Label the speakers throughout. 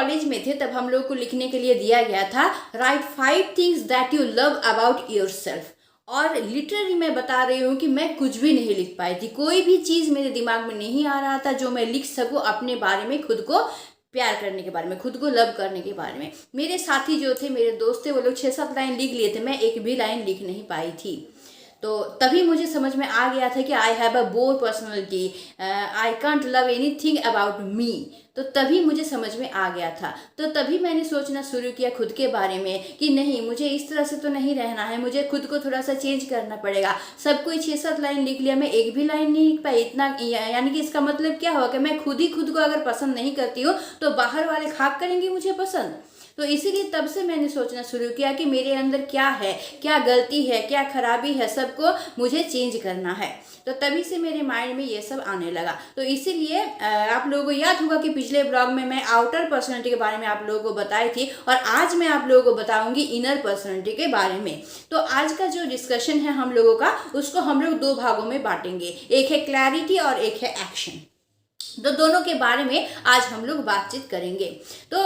Speaker 1: College में थे तब हम लोग को लिखने के लिए दिया गया था right 5 things that you love about yourself. और लिटरली मैं बता रही हूँ कि मैं कुछ भी नहीं लिख पाई थी, कोई भी चीज़ मेरे दिमाग में नहीं आ रहा था जो मैं लिख सकूँ अपने बारे में, खुद को प्यार करने के बारे में, खुद को लव करने के बारे में। मेरे साथी जो थे, मेरे दोस्त थे, वो लोग 6-7 लाइन लिख लिए थे, मैं एक भी लाइन लिख नहीं पाई थी। तो तभी मुझे समझ में आ गया था कि I have a bore personality, I can't love anything about me. तो तभी मुझे समझ में आ गया था। तो तभी मैंने सोचना शुरू किया खुद के बारे में कि नहीं, मुझे इस तरह से तो नहीं रहना है, मुझे खुद को थोड़ा सा चेंज करना पड़ेगा। सब कोई 6-7 लाइन लिख लिया, मैं एक भी लाइन नहीं लिख पाई। इतना यानी कि इसका मतलब क्या हुआ कि मैं खुद ही खुद को अगर पसंद नहीं करती हूँ तो बाहर वाले खाक करेंगे मुझे पसंद। तो इसीलिए तब से मैंने सोचना शुरू किया कि मेरे अंदर क्या है, क्या गलती है, क्या खराबी है, सबको मुझे चेंज करना है। तो तभी से मेरे माइंड में ये सब आने लगा। तो इसीलिए आप लोगों को याद होगा कि पिछले ब्लॉग में मैं आउटर पर्सनैलिटी के बारे में आप लोगों को बताई थी, और आज मैं आप लोगों को बताऊंगी इनर पर्सनैलिटी के बारे में। तो आज का जो डिस्कशन है हम लोगों का, उसको हम लोग 2 भागों में बांटेंगे, एक है क्लैरिटी और एक है एक्शन। तो दोनों के बारे में आज हम लोग बातचीत करेंगे। तो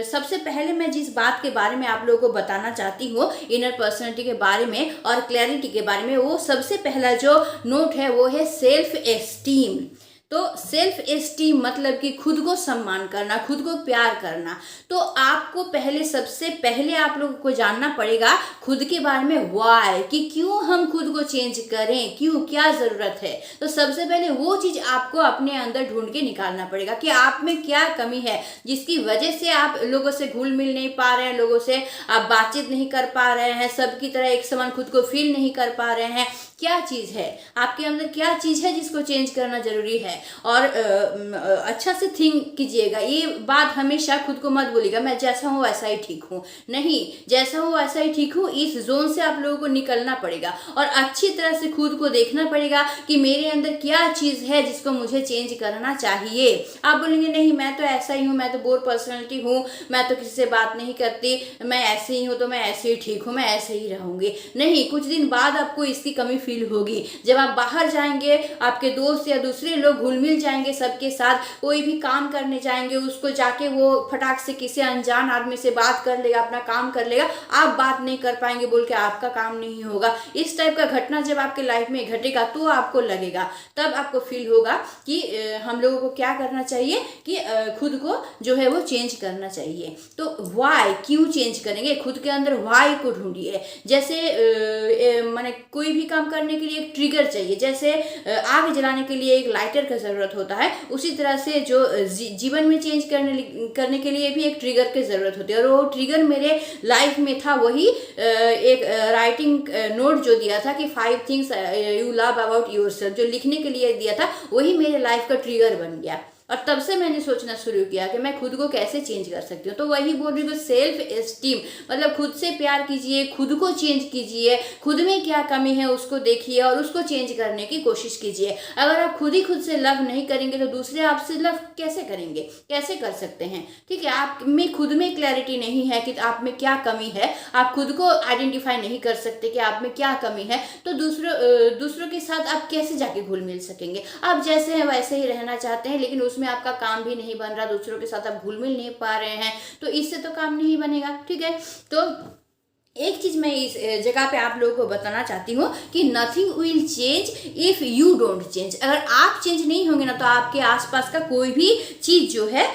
Speaker 1: सबसे पहले मैं जिस बात के बारे में आप लोगों को बताना चाहती हूँ इनर पर्सनैलिटी के बारे में और क्लैरिटी के बारे में, वो सबसे पहला जो नोट है वो है सेल्फ एस्टीम। तो सेल्फ एस्टीम मतलब कि खुद को सम्मान करना, खुद को प्यार करना। तो आपको सबसे पहले आप लोगों को जानना पड़ेगा खुद के बारे में व्हाई, कि क्यों हम खुद को चेंज करें, क्यों, क्या ज़रूरत है। तो सबसे पहले वो चीज़ आपको अपने अंदर ढूंढ के निकालना पड़ेगा कि आप में क्या कमी है जिसकी वजह से आप लोगों से घुल मिल नहीं पा रहे हैं, लोगों से आप बातचीत नहीं कर पा रहे हैं, सबकी तरह एक समान खुद को फील नहीं कर पा रहे हैं। क्या चीज़ है आपके अंदर, क्या चीज़ है जिसको चेंज करना जरूरी है। और अच्छा से थिंक कीजिएगा, ये बात हमेशा खुद को मत बोलिएगा मैं जैसा हूँ वैसा ही ठीक हूँ। नहीं, जैसा हूँ वैसा ही ठीक हूँ, इस जोन से आप लोगों को निकलना पड़ेगा और अच्छी तरह से खुद को देखना पड़ेगा कि मेरे अंदर क्या चीज़ है जिसको मुझे चेंज करना चाहिए। आप बोलेंगे नहीं मैं तो ऐसा ही हूँ, मैं तो बोर पर्सनैलिटी हूँ, मैं तो किसी से बात नहीं करती, मैं ऐसे ही हूँ, तो मैं ऐसे ही ठीक हूँ, मैं ऐसे ही रहूँगी। नहीं, कुछ दिन बाद आपको इसकी कमी फील होगी। जब आप बाहर जाएंगे, आपके दोस्त या दूसरे लोग घुल मिल जाएंगे, सबके साथ कोई भी काम करने जाएंगे, उसको जाके वो फटाक से किसी अनजान आदमी से बात कर लेगा, अपना काम कर लेगा, आप बात नहीं कर पाएंगे बोल के आपका काम नहीं होगा। इस टाइप का घटना जब आपके लाइफ में घटेगा तो आपको लगेगा, तब आपको फील होगा कि हम लोगों को क्या करना चाहिए कि खुद को जो है वो चेंज करना चाहिए। तो वाई, क्यों चेंज करेंगे, खुद के अंदर वाई को ढूंढिए। जैसे माने कोई भी काम करने के लिए एक ट्रिगर चाहिए, जैसे आग जलाने के लिए एक लाइटर का ज़रूरत होता है, उसी तरह से जो जीवन में चेंज करने के लिए भी एक ट्रिगर की ज़रूरत होती है। और वो ट्रिगर मेरे लाइफ में था वही एक राइटिंग नोट जो दिया था कि 5 things you love about yourself, जो लिखने के लिए दिया था, वही मेरे लाइफ का ट्रिगर बन गया। और तब से मैंने सोचना शुरू किया कि मैं खुद को कैसे चेंज कर सकती हूँ। तो वही बोल रही हूँ, सेल्फ एस्टीम मतलब खुद से प्यार कीजिए, खुद को चेंज कीजिए, खुद में क्या कमी है उसको देखिए और उसको चेंज करने की कोशिश कीजिए। अगर आप खुद ही खुद से लव नहीं करेंगे तो दूसरे आपसे लव कैसे करेंगे, कैसे कर सकते हैं। ठीक है, आप में खुद में क्लैरिटी नहीं है कि आप में क्या कमी है, आप खुद को आइडेंटिफाई नहीं कर सकते कि आप में क्या कमी है, तो दूसरों के साथ आप कैसे जाके घुल मिल सकेंगे। आप जैसे हैं वैसे ही रहना चाहते हैं, लेकिन उसमें आपका काम भी नहीं बन रहा, दूसरों के साथ आप घुल मिल नहीं पा रहे हैं, तो इससे तो काम नहीं बनेगा। ठीक है, तो एक चीज मैं इस जगह पे आप लोगों को बताना चाहती हूँ कि nothing will change if you don't change. अगर आप चेंज नहीं होंगे ना तो आपके आसपास का कोई भी चीज जो है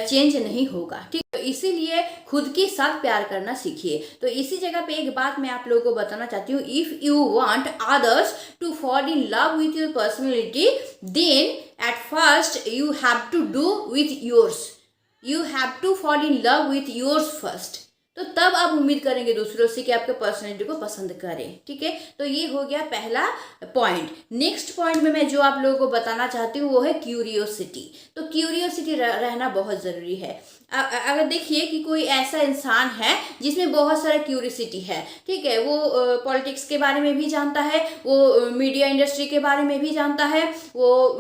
Speaker 1: चेंज नहीं होगा। ठीक, तो इसीलिए खुद के साथ प्यार करना सीखिए। तो इसी जगह पे एक बात मैं आप लोगों को बताना चाहती हूँ, if you want others to fall in love with your personality then at first you have to do with yours, you have to fall in love with yours first. तो तब आप उम्मीद करेंगे दूसरों से कि आपके पर्सनैलिटी को पसंद करें। ठीक है, तो ये हो गया पहला पॉइंट। नेक्स्ट पॉइंट में मैं जो आप लोगों को बताना चाहती हूँ वो है क्यूरियोसिटी। तो क्यूरियोसिटी रहना बहुत ज़रूरी है। अगर देखिए कि कोई ऐसा इंसान है जिसमें बहुत सारा क्यूरियोसिटी है, ठीक है, वो पॉलिटिक्स के बारे में भी जानता है, वो मीडिया इंडस्ट्री के बारे में भी जानता है, वो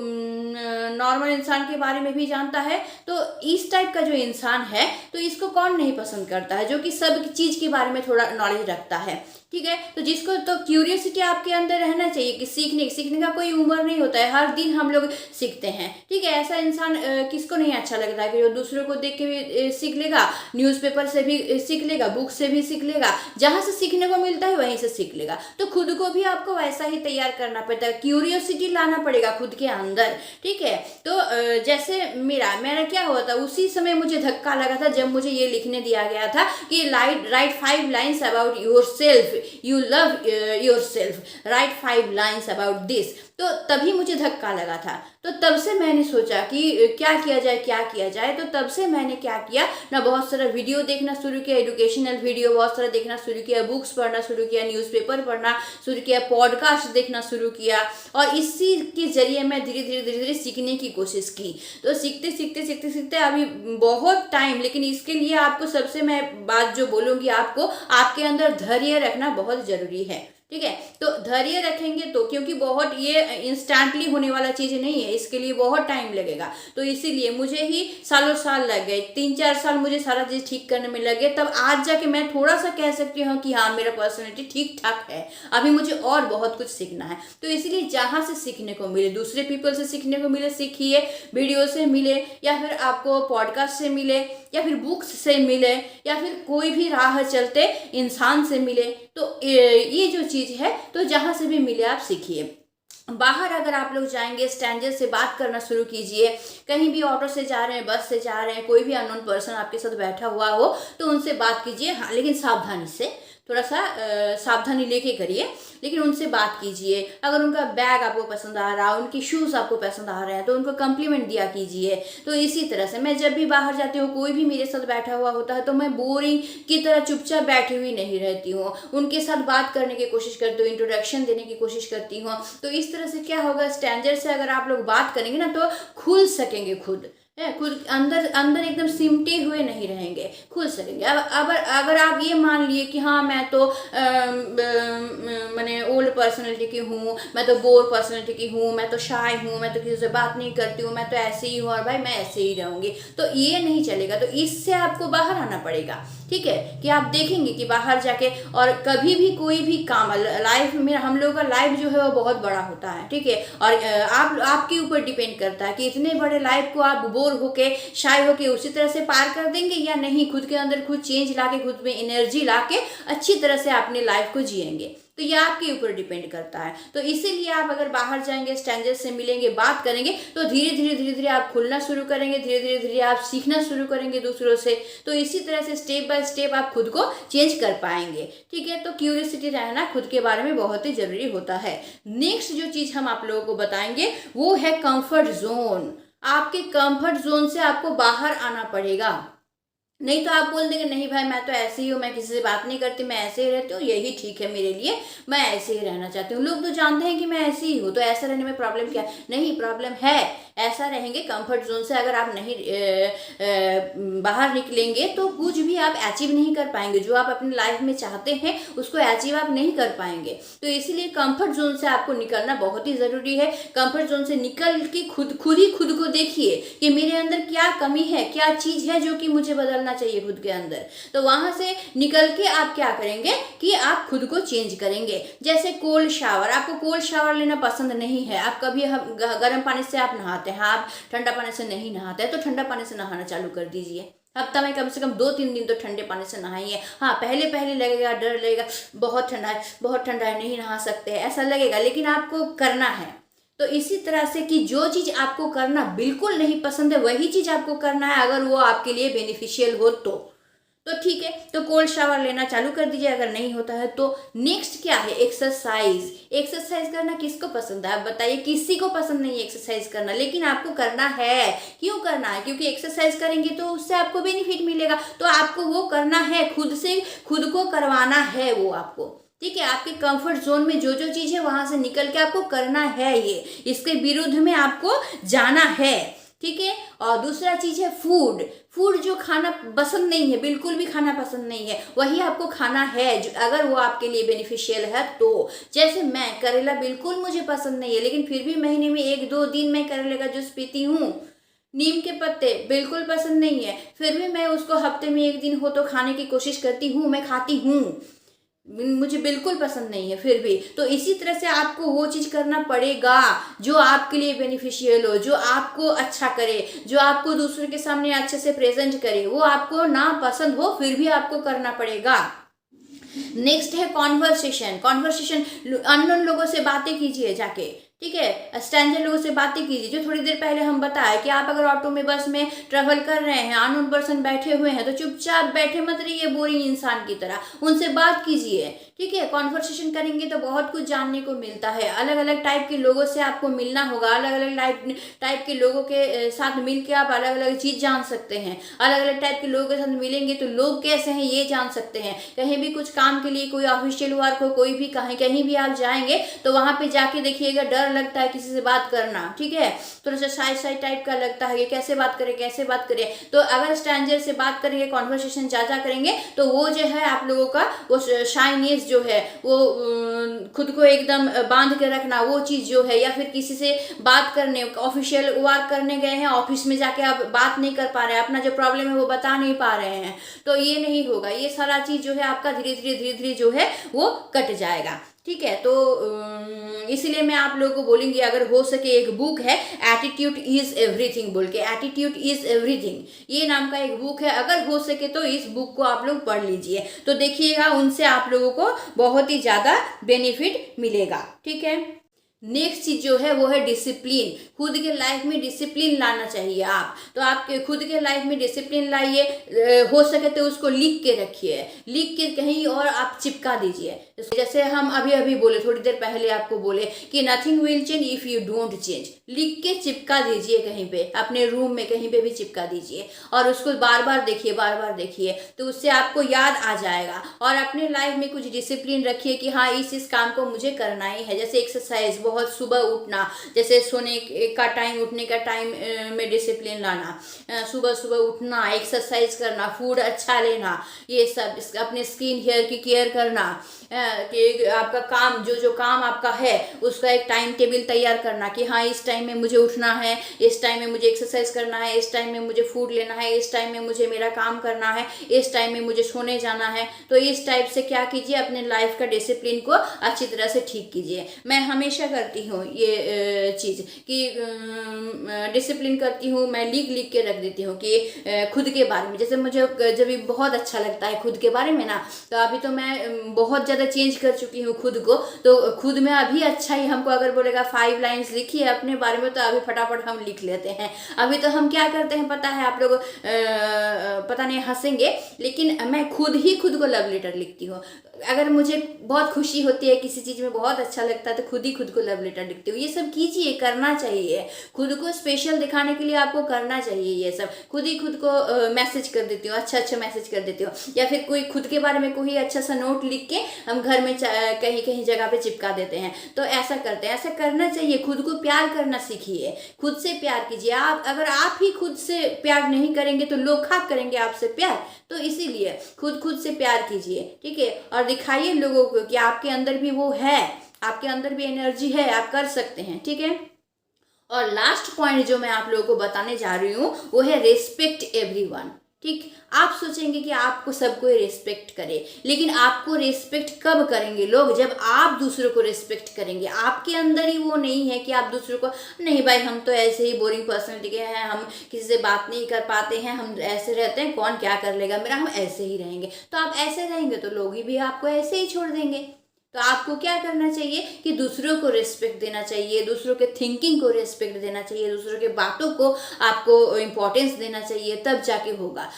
Speaker 1: नॉर्मल इंसान के बारे में भी जानता है, तो इस टाइप का जो इंसान है तो इसको कौन नहीं पसंद करता है, जो कि सब चीज़ के बारे में थोड़ा नॉलेज रखता है। ठीक है। तो जिसको तो क्यूरियोसिटी आपके अंदर रहना चाहिए कि सीखने का कोई उम्र नहीं होता है, हर दिन हम लोग सीखते हैं, ठीक है। ऐसा इंसान किसको नहीं अच्छा लगता है कि जो दूसरों को देख के भी सीख लेगा, न्यूज़पेपर से भी सीख लेगा, बुक से भी सीख लेगा, जहाँ से सीखने को मिलता है वहीं से सीख लेगा। तो खुद को भी आपको वैसा ही तैयार करना पड़ता है, क्यूरियोसिटी लाना पड़ेगा खुद के अंदर, ठीक है। तो जैसे मेरा क्या हुआ था, उसी समय मुझे धक्का लगा था जब मुझे ये लिखने दिया गया था कि right 5 lines about your self, you love your self, right 5 lines about this. तो तभी मुझे धक्का लगा था। तो तब से मैंने सोचा कि क्या किया जाए। तो तब से मैंने क्या किया ना, बहुत सारा वीडियो देखना शुरू किया, एजुकेशनल वीडियो बहुत सारा देखना शुरू किया, बुक्स पढ़ना शुरू किया, न्यूज़पेपर पढ़ना शुरू किया, पॉडकास्ट देखना शुरू किया, और इसी के जरिए मैं धीरे धीरे सीखने की कोशिश की। तो सीखते अभी बहुत टाइम, लेकिन इसके लिए आपको सबसे मैं बात जो बोलूँगी आपको, आपके अंदर धैर्य रखना बहुत ज़रूरी है, ठीक है। तो धैर्य रखेंगे तो, क्योंकि बहुत ये इंस्टेंटली होने वाला चीज़ नहीं है, इसके लिए बहुत टाइम लगेगा। तो इसीलिए मुझे ही सालों साल लग गए, 3-4 साल मुझे सारा चीज़ ठीक करने में लगे, तब आज जाके मैं थोड़ा सा कह सकती हूँ कि हाँ मेरा पर्सनैलिटी ठीक ठाक है। अभी मुझे और बहुत कुछ सीखना है। तो इसीलिए जहाँ से सीखने को मिले, दूसरे पीपल से सीखने को मिले सीखिए, वीडियो से मिले, या फिर आपको पॉडकास्ट से मिले, या फिर बुक्स से मिले, या फिर कोई भी राह चलते इंसान से मिले, तो ये जो चीज़ है, तो जहाँ से भी मिले आप सीखिए। बाहर अगर आप लोग जाएंगे, स्ट्रेंजर से बात करना शुरू कीजिए, कहीं भी ऑटो से जा रहे हैं, बस से जा रहे हैं, कोई भी अननोन पर्सन आपके साथ बैठा हुआ हो तो उनसे बात कीजिए, हाँ लेकिन सावधानी से, थोड़ा सा सावधानी लेके करिए, लेकिन उनसे बात कीजिए। अगर उनका बैग आपको पसंद आ रहा है, उनकी शूज़ आपको पसंद आ रहे हैं, तो उनको कम्प्लीमेंट दिया कीजिए। तो इसी तरह से मैं जब भी बाहर जाती हूँ, कोई भी मेरे साथ बैठा हुआ होता है, तो मैं बोरिंग की तरह चुपचाप बैठी हुई नहीं रहती हूँ, उनके साथ बात करने की कोशिश करती हूँ, इंट्रोडक्शन देने की कोशिश करती हूँ। तो इस तरह से क्या होगा, स्ट्रेंजर से अगर आप लोग बात करेंगे ना, तो खुल सकेंगे, खुद अंदर एकदम सिमटे हुए नहीं रहेंगे, खुल सकेंगे। अब अगर आप ये मान लिए कि हाँ मैं तो मैंने ओल्ड पर्सनैलिटी की हूँ, मैं तो बोर पर्सनैलिटी की हूँ, मैं तो शाय हूँ, मैं तो किसी से बात नहीं करती हूँ, मैं तो ऐसे ही हूँ और भाई मैं ऐसे ही रहूँगी, तो ये नहीं चलेगा। तो इससे आपको बाहर आना पड़ेगा, ठीक है। कि आप देखेंगे कि बाहर जाके, और कभी भी कोई भी काम लाइफ में, हम लोगों का लाइफ जो है वो बहुत बड़ा होता है, ठीक है। और आपके ऊपर डिपेंड करता है कि इतने बड़े लाइफ को आप बोर होके, शाय होके उसी तरह से पार कर देंगे या नहीं, खुद के अंदर खुद चेंज लाके, खुद में एनर्जी लाके अच्छी तरह से अपने लाइफ को जिएंगे। तो ये आपके ऊपर डिपेंड करता है। तो इसीलिए आप अगर बाहर जाएंगे, स्ट्रेंजर से मिलेंगे, बात करेंगे, तो धीरे धीरे आप खुलना शुरू करेंगे, धीरे धीरे आप सीखना शुरू करेंगे दूसरों से। तो इसी तरह से स्टेप बाय स्टेप आप खुद को चेंज कर पाएंगे, ठीक है। तो क्यूरियोसिटी रहना खुद के बारे में बहुत ही जरूरी होता है। नेक्स्ट जो चीज़ हम आप लोगों को बताएंगे वो है कंफर्ट जोन। आपके कंफर्ट जोन से आपको बाहर आना पड़ेगा, नहीं तो आप बोल देंगे नहीं भाई मैं तो ऐसे ही हूँ, मैं किसी से बात नहीं करती, मैं ऐसे ही रहती हूँ, यही ठीक है मेरे लिए, मैं ऐसे ही रहना चाहती हूँ, लोग तो जानते हैं कि मैं ऐसी ही हूँ, तो ऐसा रहने में प्रॉब्लम क्या है? नहीं, प्रॉब्लम है। ऐसा रहेंगे कंफर्ट जोन से अगर आप नहीं बाहर निकलेंगे तो कुछ भी आप अचीव नहीं कर पाएंगे, जो आप अपनी लाइफ में चाहते हैं उसको अचीव आप नहीं कर पाएंगे। तो इसीलिए कंफर्ट जोन से आपको निकलना बहुत ही ज़रूरी है। कंफर्ट जोन से निकल के खुद को देखिए कि मेरे अंदर क्या कमी है, क्या चीज़ है जो कि मुझे बदलना चाहिए खुद के अंदर। तो वहाँ से निकल के आप क्या करेंगे कि आप खुद को चेंज करेंगे। जैसे कोल्ड शावर, आपको कोल्ड शावर लेना पसंद नहीं है, आप कभी गर्म पानी से आप नहाते हैं, आप ठंडा पानी से नहीं नहाते हैं, तो ठंडा पानी से नहाना चालू कर दीजिए। हफ्ता में कम से कम 2-3 दिन तो ठंडे पानी से नहाइए। हाँ, पहले लगेगा, डर लगेगा, बहुत ठंडा है, नहीं नहा सकते, ऐसा लगेगा, लेकिन आपको करना है। तो इसी तरह से कि जो चीज़ आपको करना बिल्कुल नहीं पसंद है वही चीज़ आपको करना है, अगर वो आपके लिए बेनिफिशियल हो तो ठीक है। तो कोल्ड शावर लेना चालू कर दीजिए अगर नहीं होता है तो। नेक्स्ट क्या है? एक्सरसाइज करना किसको पसंद है आप बताइए? किसी को पसंद नहीं है एक्सरसाइज करना, लेकिन आपको करना है। क्यों करना है? क्योंकि एक्सरसाइज करेंगे तो उससे आपको बेनिफिट मिलेगा, तो आपको वो करना है, खुद से खुद को करवाना है वो आपको, ठीक है। आपके कंफर्ट जोन में जो चीज़ है वहां से निकल के आपको करना है, ये इसके विरुद्ध में आपको जाना है, ठीक है। और दूसरा चीज़ है फूड जो खाना पसंद नहीं है, बिल्कुल भी खाना पसंद नहीं है, वही आपको खाना है जो अगर वो आपके लिए बेनिफिशियल है तो। जैसे मैं, करेला बिल्कुल मुझे पसंद नहीं है, लेकिन फिर भी महीने में 1-2 दिन मैं करेले का जूस पीती हूँ। नीम के पत्ते बिल्कुल पसंद नहीं है, फिर भी मैं उसको हफ्ते में 1 दिन हो तो खाने की कोशिश करती हूँ, मैं खाती हूँ। मुझे बिल्कुल पसंद नहीं है फिर भी, तो इसी तरह से आपको वो चीज़ करना पड़ेगा जो आपके लिए बेनिफिशियल हो, जो आपको अच्छा करे, जो आपको दूसरों के सामने अच्छे से प्रेजेंट करे। वो आपको ना पसंद हो फिर भी आपको करना पड़ेगा। नेक्स्ट है कॉन्वर्सेशन। कॉन्वर्सेशन, अननोन लोगों से बातें कीजिए जाके, ठीक है, स्ट्रेंजर लोगों से बातें कीजिए। जो थोड़ी देर पहले हम बताए कि आप अगर ऑटो में, बस में ट्रेवल कर रहे हैं, अननोन पर्सन बैठे हुए हैं, तो चुपचाप बैठे मत रहिए बोरिंग इंसान की तरह, उनसे बात कीजिए, ठीक है। कॉन्वर्सेशन करेंगे तो बहुत कुछ जानने को मिलता है। अलग अलग टाइप के लोगों से आपको मिलना होगा, अलग अलग टाइप के लोगों के साथ मिल के आप अलग अलग चीज़ जान सकते हैं। अलग अलग टाइप के लोगों के साथ मिलेंगे तो लोग कैसे हैं ये जान सकते हैं। कहीं भी कुछ काम के लिए, कोई ऑफिशियल वर्क हो, कोई भी कहीं भी आप जाएंगे तो वहाँ पे जाके देखिएगा, डर लगता है किसी से बात करना, ठीक है, थोड़ा सा शाई टाइप का लगता है कि कैसे बात करें कैसे बात करें। तो अगर स्ट्रेंजर से बात करेंगे, कॉन्वर्सेशन ज़्यादा करेंगे, तो वो जो है आप लोगों का वो शाइनेस जो है, वो खुद को एकदम बांध के रखना, वो चीज़ जो है, या फिर किसी से बात करने, ऑफिशियल वर्क करने गए हैं, ऑफिस में जाके आप बात नहीं कर पा रहे हैं, अपना जो प्रॉब्लम है वो बता नहीं पा रहे हैं, तो ये नहीं होगा। ये सारा चीज़ जो है आपका धीरे धीरे जो है वो कट जाएगा, ठीक है। तो इसीलिए मैं आप लोगों को बोलूँगी, अगर हो सके, एक बुक है एटीट्यूड इज एवरीथिंग बोल के, एटीट्यूड इज एवरीथिंग, ये नाम का एक बुक है। अगर हो सके तो इस बुक को आप लोग पढ़ लीजिए, तो देखिएगा उनसे आप लोगों को बहुत ही ज़्यादा बेनिफिट मिलेगा, ठीक है। नेक्स्ट चीज जो है वो है डिसिप्लिन। खुद के लाइफ में डिसिप्लिन लाना चाहिए आप, तो आप खुद के लाइफ में डिसिप्लिन लाइए। हो सके तो उसको लिख के रखिए, लिख के कहीं और आप चिपका दीजिए। जैसे हम अभी अभी बोले, थोड़ी देर पहले आपको बोले कि nothing will change if you don't change. लिख के चिपका दीजिए कहीं पे, अपने रूम में कहीं पे भी चिपका दीजिए, और उसको बार बार देखिए, बार बार देखिए, तो उससे आपको याद आ जाएगा। और अपने लाइफ में कुछ डिसिप्लिन रखिए कि हाँ इस काम को मुझे करना ही है। जैसे एक्सरसाइज, बहुत सुबह उठना, जैसे सोने का टाइम, उठने का टाइम में डिसिप्लिन लाना, सुबह सुबह उठना, एक्सरसाइज करना, फूड अच्छा लेना, ये सब, अपने स्किन हेयर की केयर करना, कि आपका काम, जो काम आपका है उसका एक टाइम टेबल तैयार करना कि हाँ इस टाइम में मुझे उठना है, इस टाइम में मुझे एक्सरसाइज करना है, इस टाइम में मुझे फूड लेना है, इस टाइम में मुझे मेरा काम करना है, इस टाइम में मुझे सोने जाना है। तो इस टाइप से क्या कीजिए, अपने लाइफ का डिसिप्लिन को अच्छी तरह से ठीक कीजिए। मैं हमेशा करती हूँ ये चीज़ कि डिसिप्लिन करती हूँ, मैं लिख के रख देती हूँ कि खुद के बारे में, जैसे मुझे जब भी बहुत अच्छा लगता है खुद के बारे में ना, तो अभी तो मैं बहुत ज़्यादा चेंज कर चुकी हूँ खुद को। तो खुद में अभी अच्छा ही, हमको अगर बोलेगा 5 लाइन्स लिखिए अपने बारे में, तो अभी फटाफट हम लिख लेते हैं। अभी तो हम क्या करते हैं पता है आप लोग, पता नहीं हंसेंगे, लेकिन मैं खुद को लव लेटर लिखती हूँ। अगर मुझे बहुत खुशी होती है, किसी चीज़ में बहुत अच्छा लगता है, तो खुद को लव लेटर लिखती हूँ। ये सब कीजिए, करना चाहिए, खुद को स्पेशल दिखाने के लिए आपको करना चाहिए ये सब। खुद को मैसेज कर देती हूँ, अच्छा मैसेज कर देती हूँ, या फिर कोई खुद के बारे में कोई अच्छा सा नोट लिख के हम घर में कहीं जगह पे चिपका देते हैं। तो ऐसा करते हैं, ऐसा करना चाहिए। खुद को प्यार करना सीखिए, खुद से प्यार कीजिए। आप अगर आप ही खुद से प्यार नहीं करेंगे तो लोग खाक करेंगे आपसे प्यार, तो इसीलिए खुद से प्यार कीजिए, ठीक है। और दिखाइए लोगों को कि आपके अंदर भी वो है, आपके अंदर भी एनर्जी है, आप कर सकते हैं, ठीक है। और लास्ट पॉइंट जो मैं आप लोगों को बताने जा रही हूँ वो है रेस्पेक्ट एवरीवन, ठीक। आप सोचेंगे कि आपको सबको रिस्पेक्ट करे, लेकिन आपको रिस्पेक्ट कब करेंगे लोग, जब आप दूसरों को रिस्पेक्ट करेंगे। आपके अंदर ही वो नहीं है कि आप दूसरों को, नहीं भाई हम तो ऐसे ही बोरिंग पर्सनैलिटी के हैं, हम किसी से बात नहीं कर पाते हैं, हम ऐसे रहते हैं, कौन क्या कर लेगा मेरा, हम ऐसे ही रहेंगे। तो आप ऐसे रहेंगे तो लोग भी आपको ऐसे ही छोड़ देंगे। तो आपको क्या करना चाहिए कि दूसरों को रिस्पेक्ट देना चाहिए, दूसरों के थिंकिंग को रिस्पेक्ट देना चाहिए, दूसरों के बातों को आपको इम्पोर्टेंस देना चाहिए, तब जाके होगा।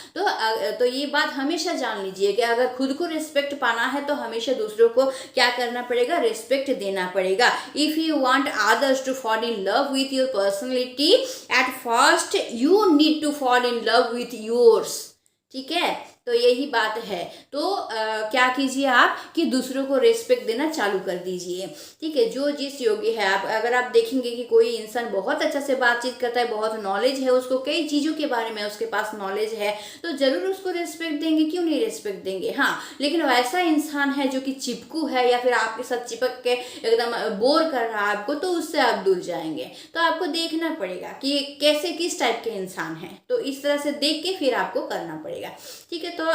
Speaker 1: तो ये बात हमेशा जान लीजिए कि अगर खुद को रिस्पेक्ट पाना है तो हमेशा दूसरों को क्या करना पड़ेगा, रिस्पेक्ट देना पड़ेगा। If you want others to fall in love with your personality, at first you need to fall in love with yours, ठीक है। तो यही बात है। तो क्या कीजिए आप कि दूसरों को रिस्पेक्ट देना चालू कर दीजिए, ठीक है। जो जिस योग्य है, आप अगर आप देखेंगे कि कोई इंसान बहुत अच्छा से बातचीत करता है, बहुत नॉलेज है उसको, कई चीज़ों के बारे में उसके पास नॉलेज है, तो ज़रूर उसको रिस्पेक्ट देंगे, क्यों नहीं रिस्पेक्ट देंगे। हाँ, लेकिन वैसा इंसान है जो कि चिपकू है या फिर आपके साथ चिपक के एकदम बोर कर रहा है आपको, तो उससे आप दूर जाएंगे। तो आपको देखना पड़ेगा कि कैसे, किस टाइप के इंसान है, तो इस तरह से देख के फिर आपको करना पड़ेगा, ठीक है। तो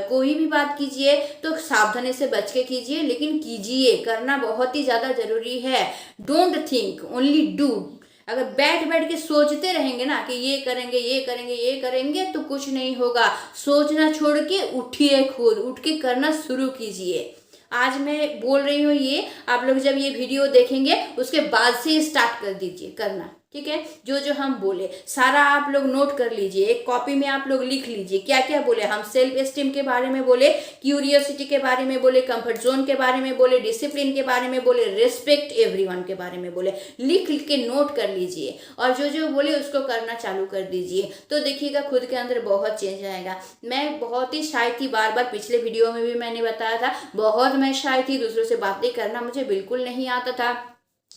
Speaker 1: कोई भी बात कीजिए तो सावधानी से बच के कीजिए, लेकिन कीजिए, करना बहुत ही ज़्यादा ज़रूरी है। Don't think, only do. अगर बैठ बैठ के सोचते रहेंगे ना कि ये करेंगे ये करेंगे ये करेंगे, तो कुछ नहीं होगा। सोचना छोड़ के उठिए, खुद उठ के करना शुरू कीजिए। आज मैं बोल रही हूँ ये, आप लोग जब ये वीडियो देखेंगे उसके बाद से स्टार्ट कर दीजिए करना, ठीक है। जो जो हम बोले सारा आप लोग नोट कर लीजिए, एक कॉपी में आप लोग लिख लीजिए क्या क्या बोले। हम सेल्फ एस्टीम के बारे में बोले, क्यूरियोसिटी के बारे में बोले, कंफर्ट जोन के बारे में बोले, डिसिप्लिन के बारे में बोले, रेस्पेक्ट एवरीवन के बारे में बोले। लिख लिख के नोट कर लीजिए और जो जो बोले उसको करना चालू कर दीजिए, तो देखिएगा खुद के अंदर बहुत चेंज आएगा। मैं बहुत ही शाय थी, बार बार पिछले वीडियो में भी मैंने बताया था, बहुत मैं शाय थी, दूसरों से बातें करना मुझे बिल्कुल नहीं आता था,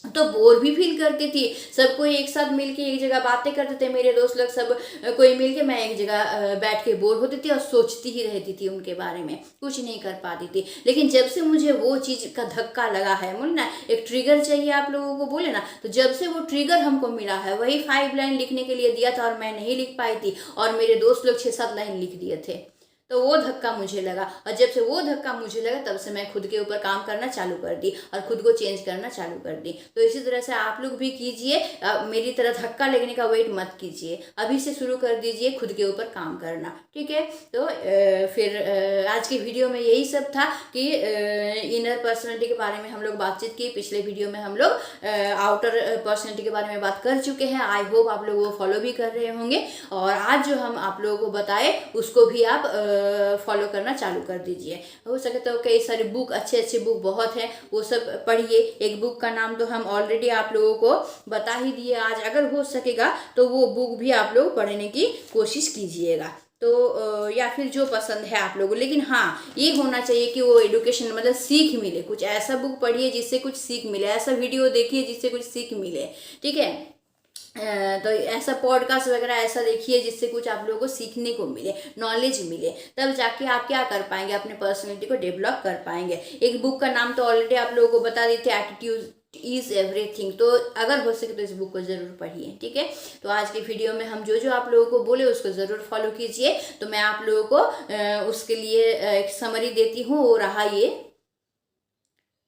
Speaker 1: तो बोर भी फील करती थी। सब कोई एक साथ मिलके एक जगह बातें करते थे, मेरे दोस्त लोग सब कोई मिलके, मैं एक जगह बैठ के बोर होती थी और सोचती ही रहती थी उनके बारे में, कुछ नहीं कर पाती थी। लेकिन जब से मुझे वो चीज़ का धक्का लगा है, मुझे ना एक ट्रिगर चाहिए आप लोगों को बोले ना, तो जब से वो ट्रिगर हमको मिला है, वही 5 लाइन लिखने के लिए दिया था और मैं नहीं लिख पाई थी, और मेरे दोस्त लोग 6-7 लाइन लिख दिए थे, तो वो धक्का मुझे लगा। और जब से वो धक्का मुझे लगा तब से मैं खुद के ऊपर काम करना चालू कर दी और खुद को चेंज करना चालू कर दी। तो इसी तरह से आप लोग भी कीजिए, मेरी तरह धक्का लगने का वेट मत कीजिए, अभी से शुरू कर दीजिए खुद के ऊपर काम करना, ठीक है। तो फिर आज की वीडियो में यही सब था कि इनर पर्सनैलिटी के बारे में हम लोग बातचीत की। पिछले वीडियो में हम लोग आउटर पर्सनैलिटी के बारे में बात कर चुके हैं। आई होप आप लोग वो फॉलो भी कर रहे होंगे, और आज जो हम आप लोगों को बताए उसको भी आप फॉलो करना चालू कर दीजिए। हो सके तो कई सारे बुक, अच्छे अच्छे बुक बहुत हैं, वो सब पढ़िए। एक बुक का नाम तो हम ऑलरेडी आप लोगों को बता ही दिए आज, अगर हो सकेगा तो वो बुक भी आप लोग पढ़ने की कोशिश कीजिएगा। तो या फिर जो पसंद है आप लोगों को, लेकिन हाँ ये होना चाहिए कि वो एडुकेशन मतलब सीख मिले, कुछ ऐसा बुक पढ़िए जिससे कुछ सीख मिले, ऐसा वीडियो देखिए जिससे कुछ सीख मिले, ठीक है। तो ऐसा पॉडकास्ट वगैरह ऐसा देखिए जिससे कुछ आप लोगों को सीखने को मिले, नॉलेज मिले, तब जाके आप क्या कर पाएंगे, अपने पर्सनैलिटी को डेवलप कर पाएंगे। एक बुक का नाम तो ऑलरेडी आप लोगों को बता दी थी, एटीट्यूड इज एवरीथिंग। तो अगर हो सके तो इस बुक को जरूर पढ़िए, ठीक है। तो आज के वीडियो में हम जो जो आप लोगों को बोले उसको जरूर फॉलो कीजिए। तो मैं आप लोगों को उसके लिए एक समरी देती हूँ, वो रहा ये,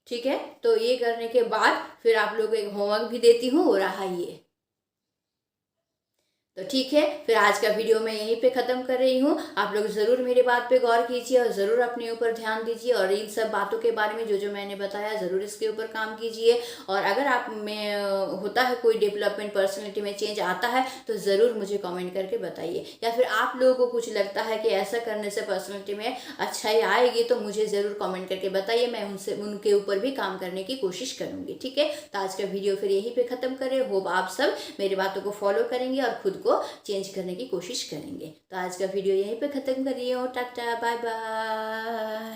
Speaker 1: ठीक है। तो ये करने के बाद फिर आप लोगों को एक होमवर्क भी देती हूँ, वो रहा ये। तो ठीक है, फिर आज का वीडियो मैं यहीं पे ख़त्म कर रही हूँ। आप लोग ज़रूर मेरी बात पे गौर कीजिए और ज़रूर अपने ऊपर ध्यान दीजिए, और इन सब बातों के बारे में जो जो मैंने बताया ज़रूर इसके ऊपर काम कीजिए। और अगर आप में होता है कोई डेवलपमेंट, पर्सनैलिटी में चेंज आता है, तो ज़रूर मुझे कमेंट करके बताइए। या फिर आप लोगों को कुछ लगता है कि ऐसा करने से पर्सनैलिटी में अच्छाई आएगी, तो मुझे ज़रूर कमेंट करके बताइए, मैं उनके ऊपर भी काम करने की कोशिश करूँगी, ठीक है। तो आज का वीडियो फिर यहीं पर ख़त्म करें। होप आप सब मेरी बातों को फॉलो करेंगे और खुद को चेंज करने की कोशिश करेंगे। तो आज का वीडियो यहीं पे खत्म कर रही हूँ। Tata, bye bye.